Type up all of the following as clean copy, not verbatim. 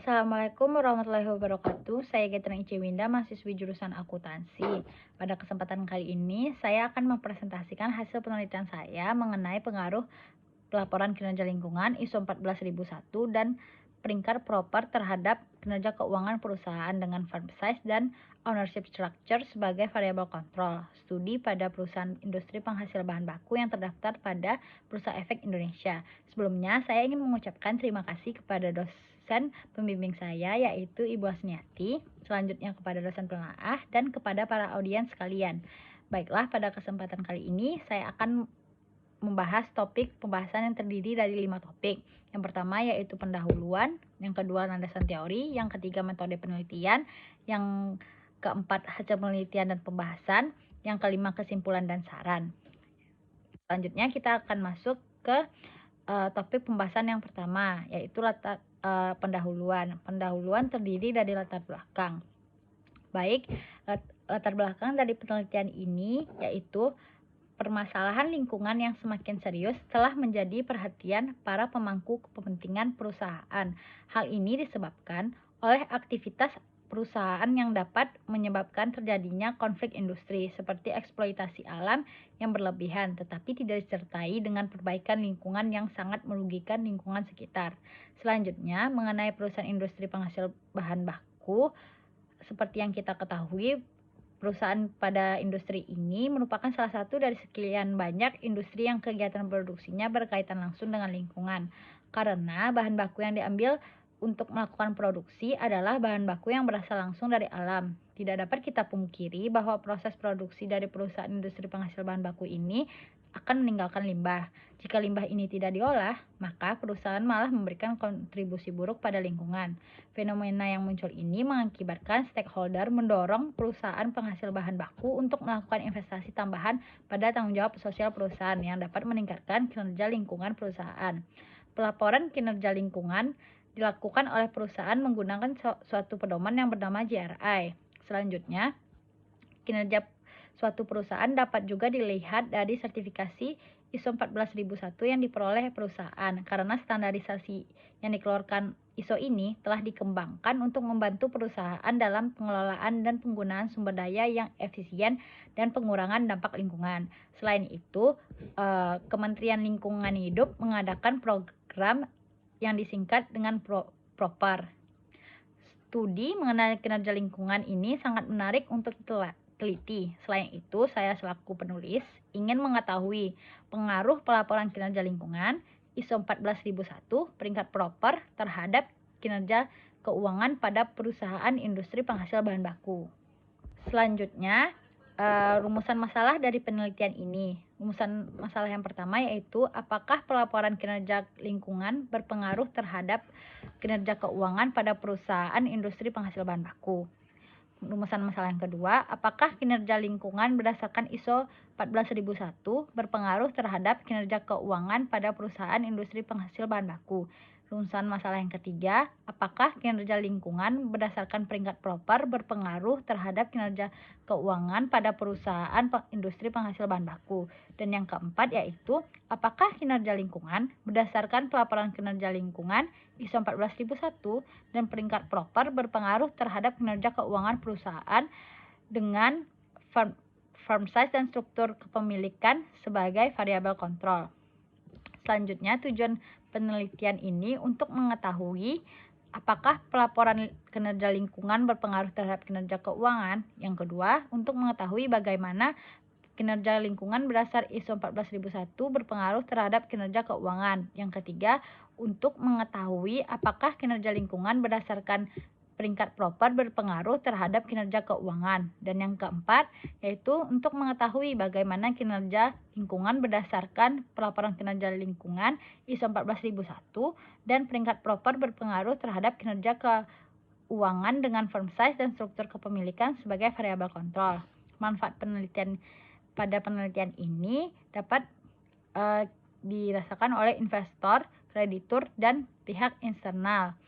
Assalamualaikum warahmatullahi wabarakatuh. Saya Catherine Icewinda, mahasiswi jurusan akuntansi. Pada kesempatan kali ini, saya akan mempresentasikan hasil penelitian saya mengenai pengaruh pelaporan kinerja lingkungan ISO 14001 dan peringkat proper terhadap kinerja keuangan perusahaan dengan firm size dan ownership structure sebagai variabel kontrol. Studi pada perusahaan industri penghasil bahan baku yang terdaftar pada Bursa Efek Indonesia. Sebelumnya, saya ingin mengucapkan terima kasih kepada dosen pembimbing saya, yaitu Ibu Asniati, selanjutnya kepada dosen penelaah, dan kepada para audiens sekalian. Baiklah, pada kesempatan kali ini saya akan membahas topik pembahasan yang terdiri dari 5 topik. Yang pertama yaitu pendahuluan, yang kedua landasan teori, yang ketiga metode penelitian, yang keempat hasil penelitian dan pembahasan, yang kelima kesimpulan dan saran. Selanjutnya kita akan masuk ke topik pembahasan yang pertama, yaitu pendahuluan. Pendahuluan terdiri dari latar belakang. Baik, latar belakang dari penelitian ini yaitu permasalahan lingkungan yang semakin serius telah menjadi perhatian para pemangku kepentingan perusahaan. Hal ini disebabkan oleh aktivitas perusahaan yang dapat menyebabkan terjadinya konflik industri seperti eksploitasi alam yang berlebihan tetapi tidak disertai dengan perbaikan lingkungan yang sangat merugikan lingkungan sekitar. Selanjutnya, mengenai perusahaan industri penghasil bahan baku, seperti yang kita ketahui, perusahaan pada industri ini merupakan salah satu dari sekian banyak industri yang kegiatan produksinya berkaitan langsung dengan lingkungan. Karena bahan baku yang diambil untuk melakukan produksi adalah bahan baku yang berasal langsung dari alam. Tidak dapat kita pungkiri bahwa proses produksi dari perusahaan industri penghasil bahan baku ini akan meninggalkan limbah. Jika limbah ini tidak diolah, maka perusahaan malah memberikan kontribusi buruk pada lingkungan. Fenomena yang muncul ini mengakibatkan stakeholder mendorong perusahaan penghasil bahan baku untuk melakukan investasi tambahan pada tanggung jawab sosial perusahaan yang dapat meningkatkan kinerja lingkungan perusahaan. Pelaporan kinerja lingkungan dilakukan oleh perusahaan menggunakan suatu pedoman yang bernama GRI. Selanjutnya, kinerja suatu perusahaan dapat juga dilihat dari sertifikasi ISO 14001 yang diperoleh perusahaan, karena standarisasi yang dikeluarkan ISO ini telah dikembangkan untuk membantu perusahaan dalam pengelolaan dan penggunaan sumber daya yang efisien dan pengurangan dampak lingkungan. Selain itu, Kementerian Lingkungan Hidup mengadakan program yang disingkat dengan PROPER. Studi mengenai kinerja lingkungan ini sangat menarik untuk teliti. Selain itu, saya selaku penulis ingin mengetahui pengaruh pelaporan kinerja lingkungan ISO 14001 peringkat proper terhadap kinerja keuangan pada perusahaan industri penghasil bahan baku. Selanjutnya, rumusan masalah dari penelitian ini. Rumusan masalah yang pertama yaitu apakah pelaporan kinerja lingkungan berpengaruh terhadap kinerja keuangan pada perusahaan industri penghasil bahan baku. Rumusan masalah yang kedua, apakah kinerja lingkungan berdasarkan ISO 14001 berpengaruh terhadap kinerja keuangan pada perusahaan industri penghasil bahan baku. Rumusan masalah yang ketiga, apakah kinerja lingkungan berdasarkan peringkat proper berpengaruh terhadap kinerja keuangan pada perusahaan industri penghasil bahan baku. Dan yang keempat yaitu, apakah kinerja lingkungan berdasarkan pelaporan kinerja lingkungan ISO 14001 dan peringkat proper berpengaruh terhadap kinerja keuangan perusahaan dengan firm size dan struktur kepemilikan sebagai variabel kontrol. Selanjutnya, tujuan penelitian ini untuk mengetahui apakah pelaporan kinerja lingkungan berpengaruh terhadap kinerja keuangan. Yang kedua, untuk mengetahui bagaimana kinerja lingkungan berdasar ISO 14001 berpengaruh terhadap kinerja keuangan. Yang ketiga, untuk mengetahui apakah kinerja lingkungan berdasarkan peringkat proper berpengaruh terhadap kinerja keuangan. Dan yang keempat, yaitu untuk mengetahui bagaimana kinerja lingkungan berdasarkan pelaporan kinerja lingkungan ISO 14001 dan peringkat proper berpengaruh terhadap kinerja keuangan dengan firm size dan struktur kepemilikan sebagai variabel kontrol. Manfaat penelitian pada penelitian ini dapat dirasakan oleh investor, kreditur, dan pihak eksternal.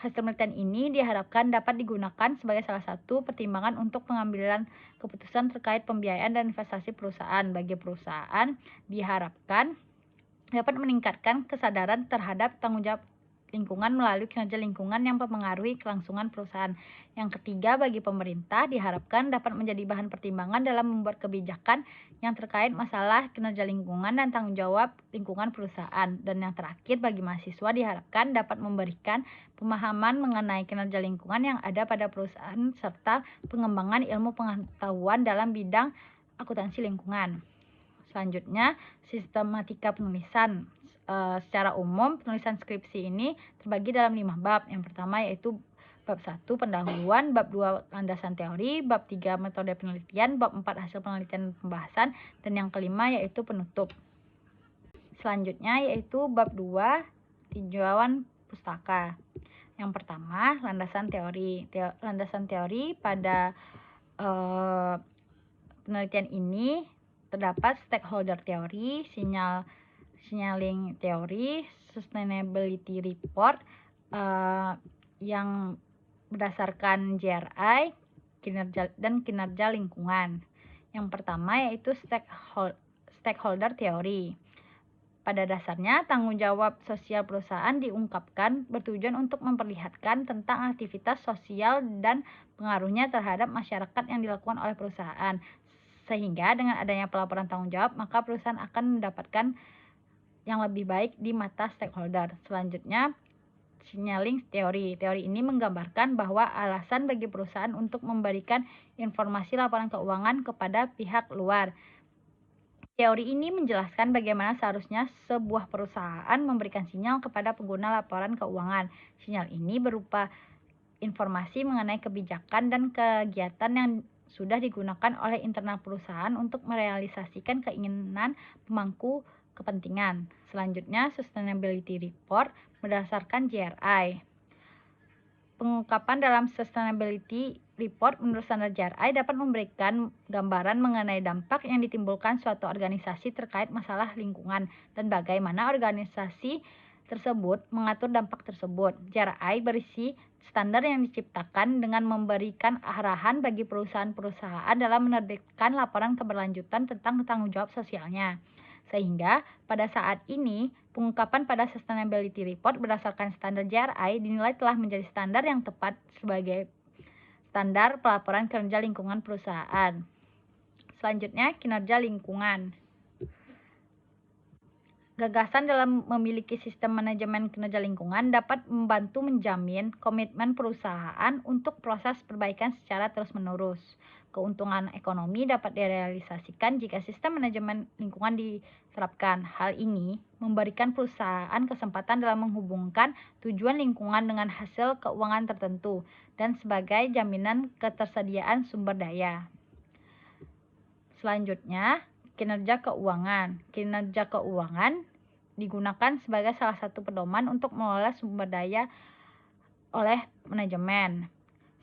Hasil penelitian ini diharapkan dapat digunakan sebagai salah satu pertimbangan untuk pengambilan keputusan terkait pembiayaan dan investasi perusahaan. Bagi perusahaan, diharapkan dapat meningkatkan kesadaran terhadap tanggung jawab lingkungan melalui kinerja lingkungan yang mempengaruhi kelangsungan perusahaan. Yang ketiga, bagi pemerintah diharapkan dapat menjadi bahan pertimbangan dalam membuat kebijakan yang terkait masalah kinerja lingkungan dan tanggung jawab lingkungan perusahaan. Dan yang terakhir, bagi mahasiswa diharapkan dapat memberikan pemahaman mengenai kinerja lingkungan yang ada pada perusahaan serta pengembangan ilmu pengetahuan dalam bidang akuntansi lingkungan. Selanjutnya, sistematika penulisan. Secara umum, penulisan skripsi ini terbagi dalam 5 bab. Yang pertama yaitu bab 1 pendahuluan, bab 2 landasan teori, bab 3 metode penelitian, bab 4 hasil penelitian dan pembahasan, dan yang kelima yaitu penutup. Selanjutnya yaitu bab 2 tinjauan pustaka. Yang pertama, landasan teori. Landasan teori pada penelitian ini terdapat stakeholder teori, signaling teori, sustainability report yang berdasarkan GRI, kinerja lingkungan. Yang pertama yaitu stakeholder teori. Pada dasarnya, tanggung jawab sosial perusahaan diungkapkan bertujuan untuk memperlihatkan tentang aktivitas sosial dan pengaruhnya terhadap masyarakat yang dilakukan oleh perusahaan. Sehingga dengan adanya pelaporan tanggung jawab, maka perusahaan akan mendapatkan yang lebih baik di mata stakeholder. Selanjutnya, signaling teori. Teori ini menggambarkan bahwa alasan bagi perusahaan untuk memberikan informasi laporan keuangan kepada pihak luar. Teori ini menjelaskan bagaimana seharusnya sebuah perusahaan memberikan sinyal kepada pengguna laporan keuangan. Sinyal ini berupa informasi mengenai kebijakan dan kegiatan yang sudah digunakan oleh internal perusahaan untuk merealisasikan keinginan pemangku kepentingan. Selanjutnya, sustainability report berdasarkan GRI. Pengungkapan dalam sustainability report menurut standar GRI dapat memberikan gambaran mengenai dampak yang ditimbulkan suatu organisasi terkait masalah lingkungan dan bagaimana organisasi tersebut mengatur dampak tersebut. GRI berisi standar yang diciptakan dengan memberikan arahan bagi perusahaan-perusahaan dalam menerbitkan laporan keberlanjutan tentang tanggung jawab sosialnya. Sehingga pada saat ini, pengungkapan pada sustainability report berdasarkan standar GRI dinilai telah menjadi standar yang tepat sebagai standar pelaporan kinerja lingkungan perusahaan. Selanjutnya, kinerja lingkungan. Gagasan dalam memiliki sistem manajemen kinerja lingkungan dapat membantu menjamin komitmen perusahaan untuk proses perbaikan secara terus-menerus. Keuntungan ekonomi dapat direalisasikan jika sistem manajemen lingkungan diterapkan. Hal ini memberikan perusahaan kesempatan dalam menghubungkan tujuan lingkungan dengan hasil keuangan tertentu dan sebagai jaminan ketersediaan sumber daya. Selanjutnya, kinerja keuangan. Kinerja keuangan digunakan sebagai salah satu pedoman untuk mengelola sumber daya oleh manajemen.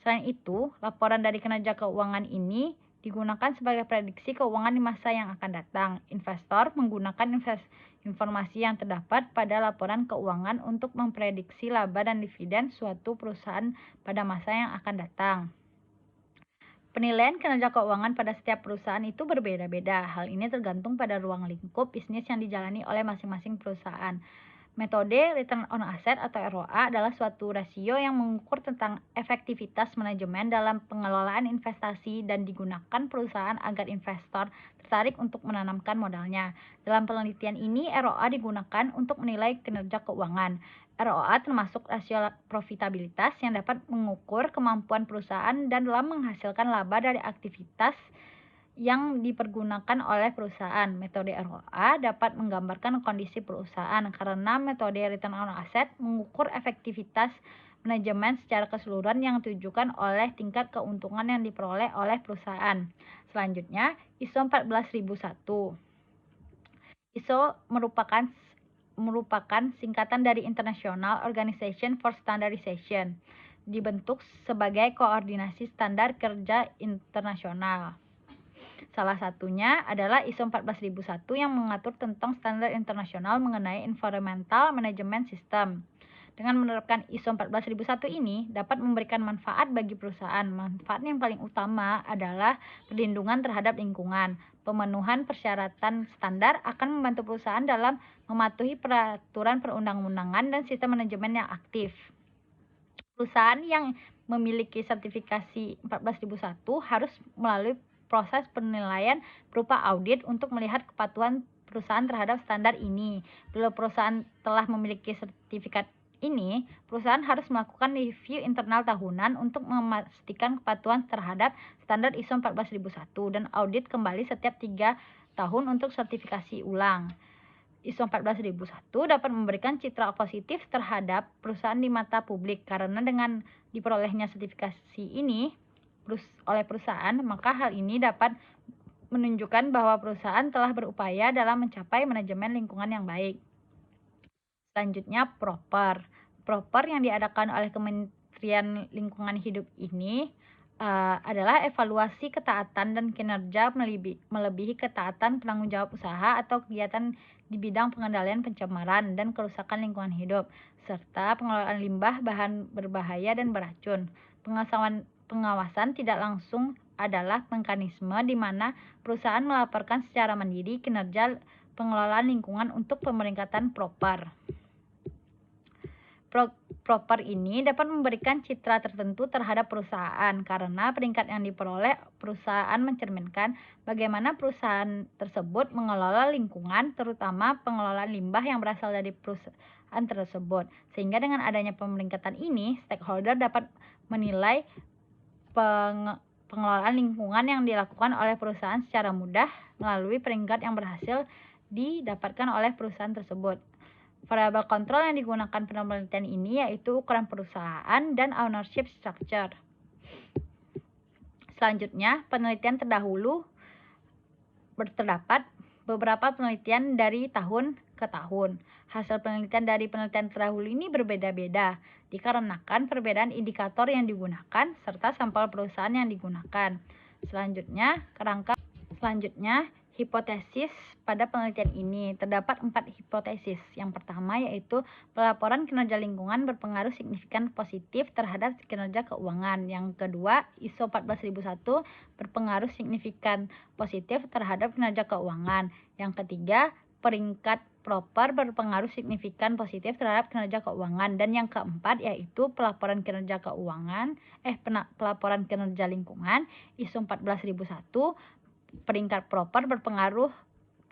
Selain itu, laporan dari kinerja keuangan ini digunakan sebagai prediksi keuangan di masa yang akan datang. Investor menggunakan informasi yang terdapat pada laporan keuangan untuk memprediksi laba dan dividen suatu perusahaan pada masa yang akan datang. Penilaian kinerja keuangan pada setiap perusahaan itu berbeda-beda. Hal ini tergantung pada ruang lingkup bisnis yang dijalani oleh masing-masing perusahaan. Metode return on asset atau ROA adalah suatu rasio yang mengukur tentang efektivitas manajemen dalam pengelolaan investasi dan digunakan perusahaan agar investor tertarik untuk menanamkan modalnya. Dalam penelitian ini, ROA digunakan untuk menilai kinerja keuangan. ROA termasuk rasio profitabilitas yang dapat mengukur kemampuan perusahaan dan dalam menghasilkan laba dari aktivitas yang dipergunakan oleh perusahaan. Metode ROA dapat menggambarkan kondisi perusahaan karena metode return on asset mengukur efektivitas manajemen secara keseluruhan yang ditujukan oleh tingkat keuntungan yang diperoleh oleh perusahaan. Selanjutnya, ISO 14001. ISO merupakan singkatan dari International Organization for Standardization, dibentuk sebagai koordinasi standar kerja internasional. Salah satunya adalah ISO 14001 yang mengatur tentang standar internasional mengenai Environmental Management System. Dengan menerapkan ISO 14001 ini dapat memberikan manfaat bagi perusahaan. Manfaat yang paling utama adalah perlindungan terhadap lingkungan, pemenuhan persyaratan standar akan membantu perusahaan dalam mematuhi peraturan perundang-undangan dan sistem manajemen yang aktif. Perusahaan yang memiliki sertifikasi 14001 harus melalui proses penilaian berupa audit untuk melihat kepatuhan perusahaan terhadap standar ini. Bila perusahaan telah memiliki sertifikat ini, perusahaan harus melakukan review internal tahunan untuk memastikan kepatuhan terhadap standar ISO 14001 dan audit kembali setiap 3 tahun untuk sertifikasi ulang. ISO 14001 dapat memberikan citra positif terhadap perusahaan di mata publik karena dengan diperolehnya sertifikasi ini oleh perusahaan, maka hal ini dapat menunjukkan bahwa perusahaan telah berupaya dalam mencapai manajemen lingkungan yang baik. Selanjutnya, proper. Proper yang diadakan oleh Kementerian Lingkungan Hidup ini adalah evaluasi ketaatan dan kinerja melebihi ketaatan penanggung jawab usaha atau kegiatan di bidang pengendalian pencemaran dan kerusakan lingkungan hidup, serta pengelolaan limbah, bahan berbahaya, dan beracun. Pengawasan tidak langsung adalah mekanisme di mana perusahaan melaporkan secara mandiri kinerja pengelolaan lingkungan untuk pemeringkatan proper. Proper ini dapat memberikan citra tertentu terhadap perusahaan karena peringkat yang diperoleh perusahaan mencerminkan bagaimana perusahaan tersebut mengelola lingkungan, terutama pengelolaan limbah yang berasal dari perusahaan tersebut. Sehingga dengan adanya pemeringkatan ini, stakeholder dapat menilai pengelolaan lingkungan yang dilakukan oleh perusahaan secara mudah melalui peringkat yang berhasil didapatkan oleh perusahaan tersebut. Variabel kontrol yang digunakan pada penelitian ini yaitu ukuran perusahaan dan ownership structure. Selanjutnya, penelitian terdahulu terdapat beberapa penelitian dari tahun ke tahun. Hasil penelitian dari penelitian terdahulu ini berbeda-beda dikarenakan perbedaan indikator yang digunakan serta sampel perusahaan yang digunakan. Selanjutnya, hipotesis pada penelitian ini. Terdapat 4 hipotesis. Yang pertama yaitu pelaporan kinerja lingkungan berpengaruh signifikan positif terhadap kinerja keuangan. Yang kedua, ISO 14001 berpengaruh signifikan positif terhadap kinerja keuangan. Yang ketiga, peringkat proper berpengaruh signifikan positif terhadap kinerja keuangan. Dan yang keempat yaitu pelaporan kinerja lingkungan ISO 14001 peringkat proper berpengaruh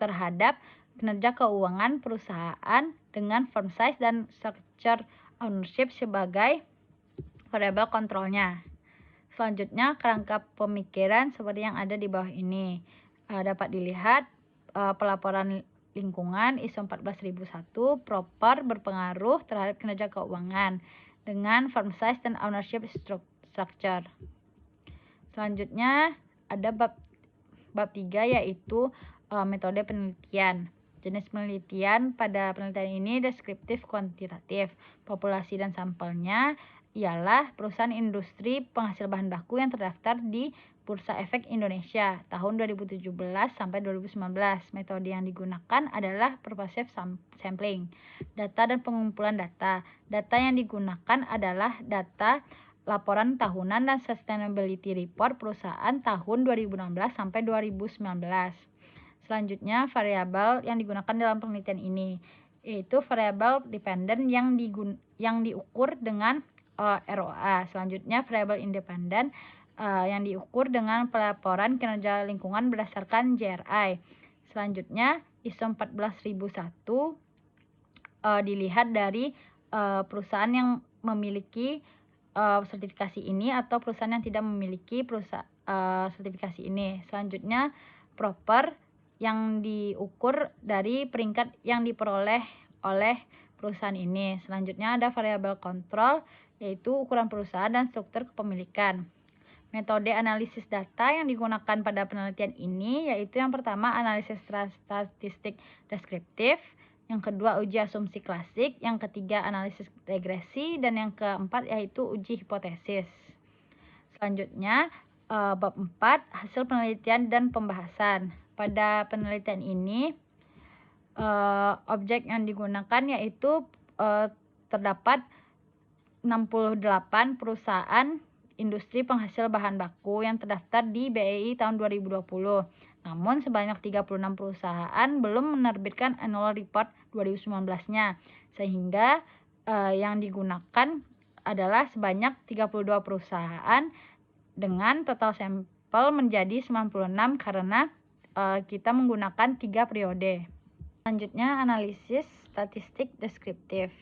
terhadap kinerja keuangan perusahaan dengan firm size dan structure ownership sebagai variabel kontrolnya. Selanjutnya, kerangka pemikiran seperti yang ada di bawah ini. Dapat dilihat pelaporan lingkungan ISO 14001 proper berpengaruh terhadap kinerja keuangan dengan firm size dan ownership structure. Selanjutnya, ada bab 3 yaitu metode penelitian. Jenis penelitian pada penelitian ini deskriptif kuantitatif. Populasi dan sampelnya ialah perusahaan industri penghasil bahan baku yang terdaftar di Bursa Efek Indonesia tahun 2017 sampai 2019. Metode yang digunakan adalah pervasive sampling. Data dan pengumpulan data. Data yang digunakan adalah data laporan tahunan dan sustainability report perusahaan tahun 2016 sampai 2019. Selanjutnya, variabel yang digunakan dalam penelitian ini yaitu variabel dependen yang diukur dengan ROA. Selanjutnya, variabel independen yang diukur dengan pelaporan kinerja lingkungan berdasarkan GRI. Selanjutnya, ISO 14001 dilihat dari perusahaan yang memiliki sertifikasi ini atau perusahaan yang tidak memiliki sertifikasi ini. Selanjutnya, proper yang diukur dari peringkat yang diperoleh oleh perusahaan ini. Selanjutnya ada variabel kontrol yaitu ukuran perusahaan dan struktur kepemilikan. Metode analisis data yang digunakan pada penelitian ini yaitu yang pertama analisis statistik deskriptif, yang kedua uji asumsi klasik, yang ketiga analisis regresi, dan yang keempat yaitu uji hipotesis. Selanjutnya bab 4 hasil penelitian dan pembahasan. Pada penelitian ini objek yang digunakan yaitu terdapat 68 perusahaan industri penghasil bahan baku yang terdaftar di BEI tahun 2020. Namun sebanyak 36 perusahaan belum menerbitkan annual report 2019-nya, sehingga yang digunakan adalah sebanyak 32 perusahaan dengan total sampel menjadi 96 karena kita menggunakan 3 periode. Selanjutnya, analisis statistik deskriptif.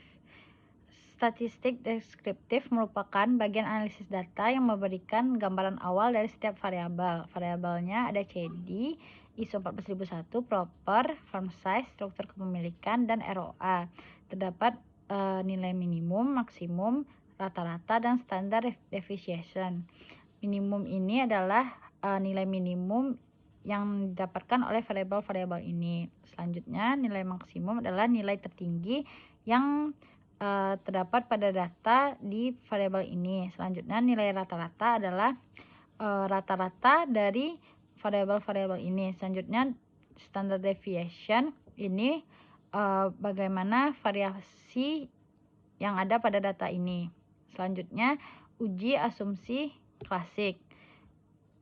Statistik deskriptif merupakan bagian analisis data yang memberikan gambaran awal dari setiap variabel. Variabelnya ada CD, ISO 14001, proper, firm size, struktur kepemilikan, dan ROA. Terdapat nilai minimum, maksimum, rata-rata, dan standar deviation. Minimum ini adalah nilai minimum yang didapatkan oleh variabel-variabel ini. Selanjutnya, nilai maksimum adalah nilai tertinggi yang terdapat pada data di variabel ini. Selanjutnya, nilai rata-rata adalah rata-rata dari variabel-variabel ini. Selanjutnya, standard deviation ini bagaimana variasi yang ada pada data ini. Selanjutnya, uji asumsi klasik.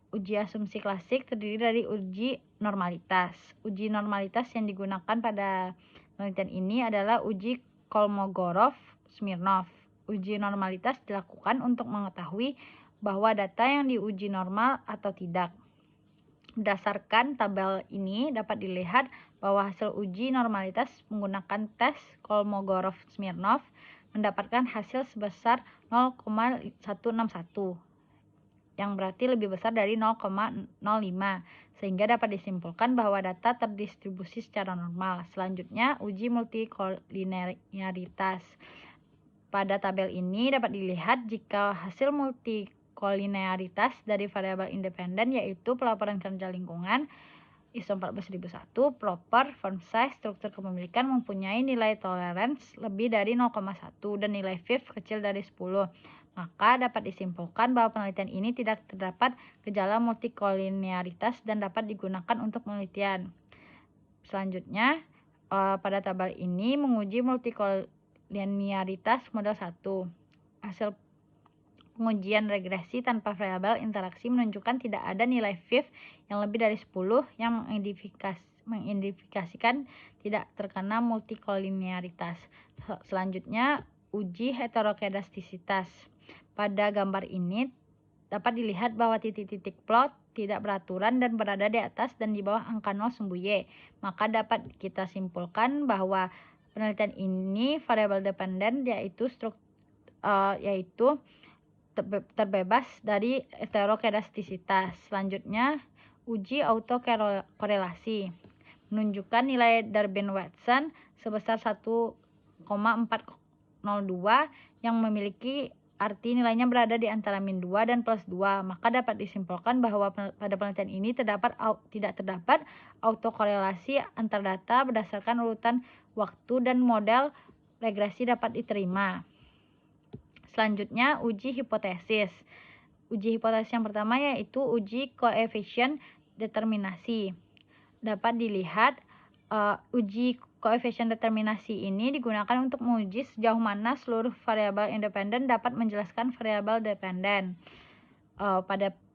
Uji asumsi klasik terdiri dari uji normalitas. Uji normalitas yang digunakan pada penelitian ini adalah uji Kolmogorov-Smirnov. Uji normalitas dilakukan untuk mengetahui bahwa data yang diuji normal atau tidak. Berdasarkan tabel ini dapat dilihat bahwa hasil uji normalitas menggunakan tes Kolmogorov-Smirnov mendapatkan hasil sebesar 0,161, yang berarti lebih besar dari 0,05, sehingga dapat disimpulkan bahwa data terdistribusi secara normal. Selanjutnya, uji multikolinearitas. Pada tabel ini dapat dilihat jika hasil multikolinearitas dari variabel independen yaitu pelaporan kinerja lingkungan, ISO 14001, proper, firm size, struktur kepemilikan mempunyai nilai tolerance lebih dari 0,1 dan nilai FIF kecil dari 10. Maka dapat disimpulkan bahwa penelitian ini tidak terdapat gejala multikolinearitas dan dapat digunakan untuk penelitian. Selanjutnya, pada tabel ini menguji multikolinearitas model 1. Hasil pengujian regresi tanpa variabel interaksi menunjukkan tidak ada nilai FIF yang lebih dari 10 yang mengindikasikan tidak terkena multikolinearitas. Selanjutnya, uji heterokedastisitas. Pada gambar ini dapat dilihat bahwa titik-titik plot tidak beraturan dan berada di atas dan di bawah angka 0 sumbu Y. Maka dapat kita simpulkan bahwa penelitian ini variabel dependen yaitu terbebas dari heterokedastisitas. Selanjutnya, uji autokorelasi menunjukkan nilai Darwin-Watson sebesar 1,402 yang memiliki arti nilainya berada di antara min 2 dan plus 2. Maka dapat disimpulkan bahwa pada penelitian ini tidak terdapat autokorelasi antar data berdasarkan urutan waktu dan model regresi dapat diterima. Selanjutnya, uji hipotesis. Uji hipotesis yang pertama yaitu uji koefisien determinasi. Dapat dilihat uji koefisien determinasi ini digunakan untuk menguji sejauh mana seluruh variabel independen dapat menjelaskan variabel dependen.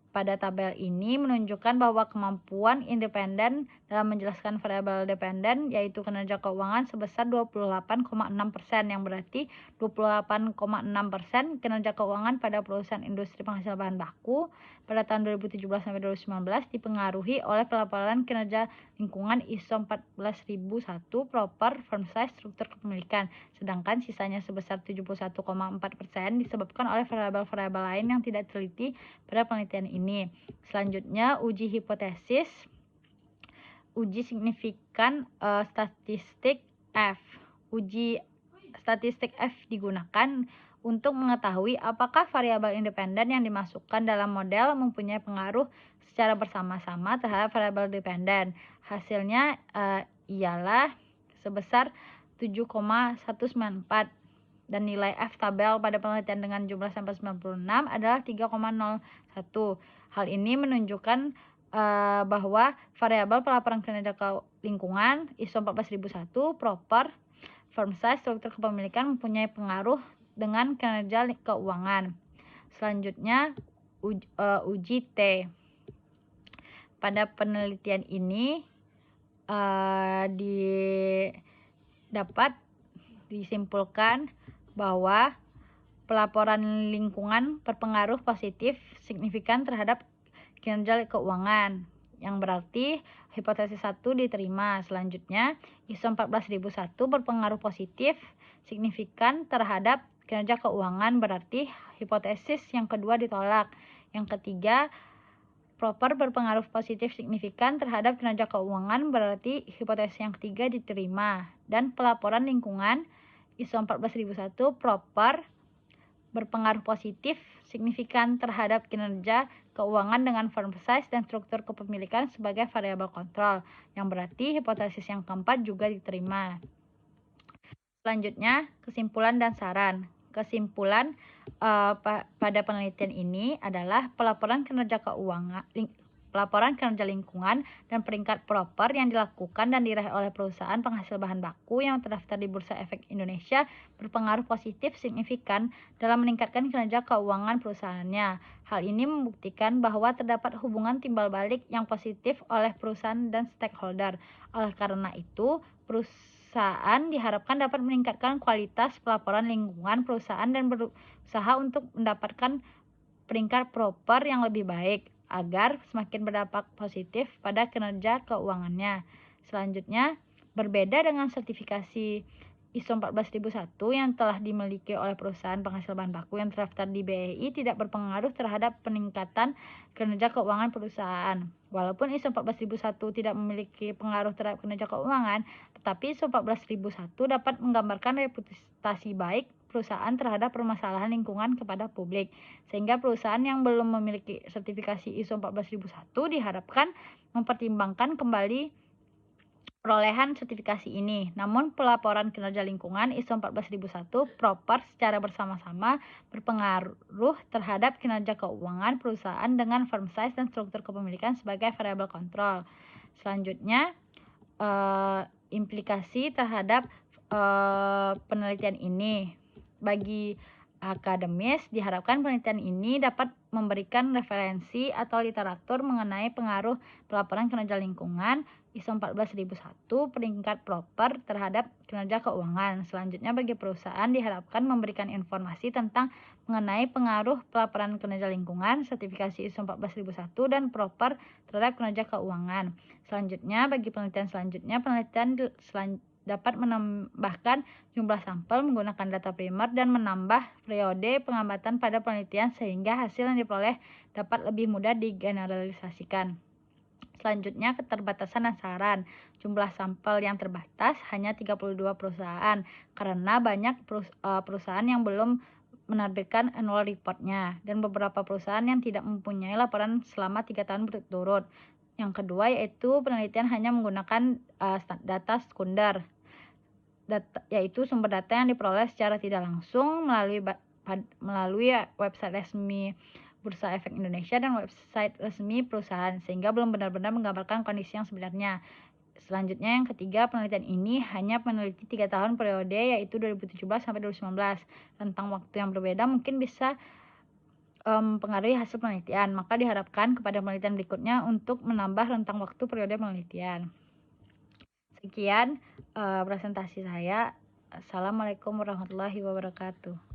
Pada tabel ini menunjukkan bahwa kemampuan independen dalam menjelaskan variabel dependen yaitu kinerja keuangan sebesar 28,6%, yang berarti 28,6% kinerja keuangan pada perusahaan industri penghasil bahan baku pada tahun 2017 sampai 2019 dipengaruhi oleh pelaporan kinerja lingkungan ISO 14001, proper, firm size, struktur kepemilikan, sedangkan sisanya sebesar 71,4% disebabkan oleh variabel-variabel lain yang tidak teliti pada penelitian ini. Selanjutnya, uji hipotesis. Uji signifikan statistik F. Uji statistik F digunakan untuk mengetahui apakah variabel independen yang dimasukkan dalam model mempunyai pengaruh secara bersama-sama terhadap variabel dependen. Hasilnya ialah sebesar 7,194 dan nilai F tabel pada penelitian dengan jumlah sampel 96 adalah 3,01. Hal ini menunjukkan bahwa variabel pelaporan kinerja lingkungan ISO 14001, proper, firm size, struktur kepemilikan mempunyai pengaruh dengan kinerja keuangan. Selanjutnya, uji T. Pada penelitian ini dapat disimpulkan bahwa pelaporan lingkungan berpengaruh positif signifikan terhadap kinerja keuangan, yang berarti hipotesis 1 diterima. Selanjutnya, ISO 14001 berpengaruh positif signifikan terhadap kinerja keuangan, berarti hipotesis yang kedua ditolak. Yang ketiga, proper berpengaruh positif signifikan terhadap kinerja keuangan, berarti hipotesis yang ketiga diterima. Dan pelaporan lingkungan ISO 14001 proper berpengaruh positif signifikan terhadap kinerja keuangan dengan firm size dan struktur kepemilikan sebagai variabel kontrol, yang berarti hipotesis yang keempat juga diterima. Selanjutnya, kesimpulan dan saran. Kesimpulan pada penelitian ini adalah pelaporan kinerja lingkungan dan peringkat proper yang dilakukan dan diraih oleh perusahaan penghasil bahan baku yang terdaftar di Bursa Efek Indonesia berpengaruh positif signifikan dalam meningkatkan kinerja keuangan perusahaannya. Hal ini membuktikan bahwa terdapat hubungan timbal balik yang positif oleh perusahaan dan stakeholder. Oleh karena itu, perusahaan diharapkan dapat meningkatkan kualitas pelaporan lingkungan perusahaan dan berusaha untuk mendapatkan peringkat proper yang lebih baik agar semakin berdampak positif pada kinerja keuangannya. Selanjutnya, berbeda dengan sertifikasi ISO 14001 yang telah dimiliki oleh perusahaan penghasil bahan baku yang terdaftar di BEI tidak berpengaruh terhadap peningkatan kinerja keuangan perusahaan. Walaupun ISO 14001 tidak memiliki pengaruh terhadap kinerja keuangan, tetapi ISO 14001 dapat menggambarkan reputasi baik perusahaan terhadap permasalahan lingkungan kepada publik, sehingga perusahaan yang belum memiliki sertifikasi ISO 14001 diharapkan mempertimbangkan kembali perolehan sertifikasi ini. Namun pelaporan kinerja lingkungan ISO 14001 proper secara bersama-sama berpengaruh terhadap kinerja keuangan perusahaan dengan firm size dan struktur kepemilikan sebagai variabel kontrol. Selanjutnya, implikasi terhadap penelitian ini. Bagi akademis, diharapkan penelitian ini dapat memberikan referensi atau literatur mengenai pengaruh pelaporan kinerja lingkungan ISO 14001 peringkat proper terhadap kinerja keuangan. Selanjutnya, bagi perusahaan diharapkan memberikan informasi tentang mengenai pengaruh pelaporan kinerja lingkungan, sertifikasi ISO 14001 dan proper terhadap kinerja keuangan. Selanjutnya, bagi penelitian dapat menambahkan jumlah sampel menggunakan data primer dan menambah periode pengamatan pada penelitian sehingga hasil yang diperoleh dapat lebih mudah digeneralisasikan. Selanjutnya, keterbatasan dan saran. Jumlah sampel yang terbatas hanya 32 perusahaan karena banyak perusahaan yang belum menerbitkan annual report-nya dan beberapa perusahaan yang tidak mempunyai laporan selama 3 tahun berturut. Yang kedua yaitu penelitian hanya menggunakan data sekunder, yaitu sumber data yang diperoleh secara tidak langsung melalui website resmi Bursa Efek Indonesia dan website resmi perusahaan, sehingga belum benar-benar menggambarkan kondisi yang sebenarnya. Selanjutnya, yang ketiga, penelitian ini hanya meneliti 3 tahun periode, yaitu 2017 sampai 2019. Rentang waktu yang berbeda mungkin bisa mempengaruhi hasil penelitian, maka diharapkan kepada penelitian berikutnya untuk menambah rentang waktu periode penelitian. Sekian presentasi saya. Assalamualaikum warahmatullahi wabarakatuh.